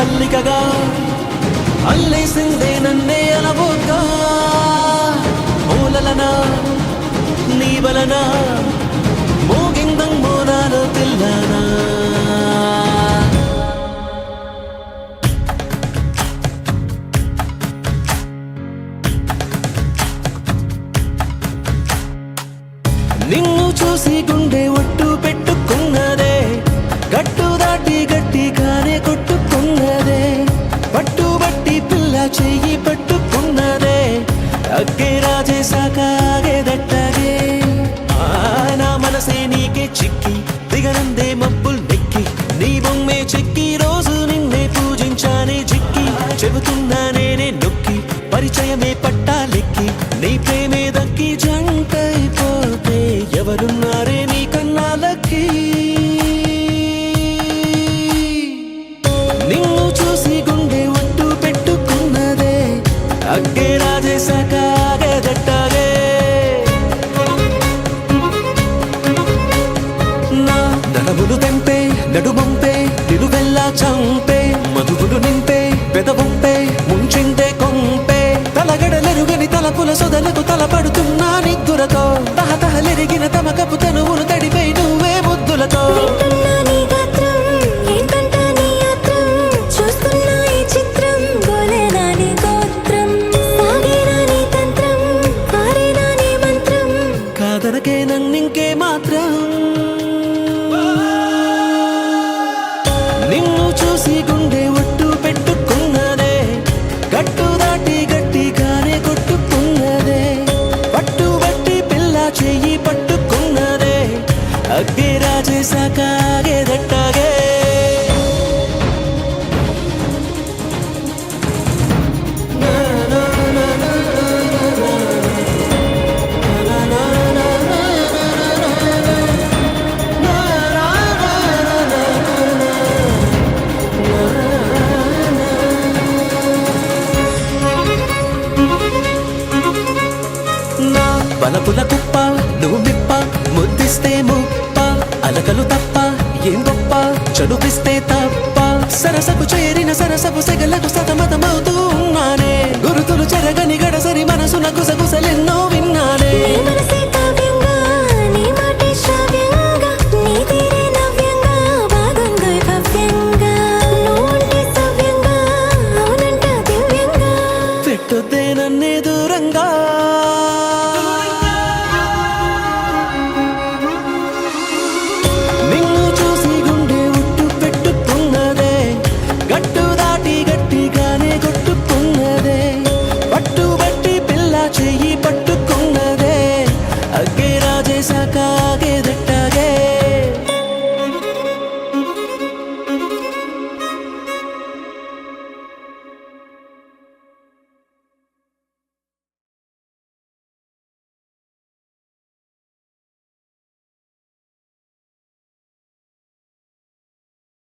అల్లికగా అల్లేసిందే నన్నే అలవోగా మూలలనా నీ వలన మోగిందంగో నాలో తెల్లనా నిన్ను చూసి గుండె ఒట్టు పెట్టుకున్నదే గట్టు దాటి గట్టిగానే కొట్టుకున్నదే పట్టుబట్టి పిల్ల చెయ్యి పట్టుకున్నదే అగ్గే రాజేశాక ఆగేదట్టగే నా మనసే నీకే చిక్కి దిగనందే మబ్బుల్ నెక్కి నీ బొమ్మే చెక్కి రోజు నిన్నే పూజించానే చిక్కి చెబుతున్నా నేనే నొక్కి పరిచయమే పట్టాలెక్కి నీ ప్రేమే దక్కి జంటైపోతే ఎవరున్నారే నీ కన్నాలకి నిన్ను చూసి గుండె ఒట్టు పెట్టుకున్నదే అగ్గే రాజేశాక ఆగేదట్టగే నా నడములు తెంపే నడుమంపే నిలువెల్లా చంపే మధువులు నింపే పెదవంపే ముంచిందే కొంపే తలగడలెరుగని తలపుల సొదలకు తలపడుతున్నా నిద్దురతో తహతహలెరిగిన తమకపు తనువును తడిపై నువ్వే ముద్దులతో కాదనకే నన్నింకే మాత్రం నిన్ను చూసి గుండె ఒట్టు పెట్టుకున్నదే గట్టు దాటి గట్టిగానే కొట్టుకున్నదే పట్టుబట్టి పిల్ల చెయ్యి పట్టుకున్నదే అగ్గే రాజేశాక ఆగేదట్టగే బలపుల కుప్ప నువ్వు మిప్ప ముద్దిస్తే ముప్ప అలకలు తప్ప ఏం గొప్ప చదుపిస్తే తప్ప సరసకు చేరిన సరసపు సెగలకు సతమతమవుతూ ఉన్నానే గురుతులు చెరగని గడసరి మనసునకు సగు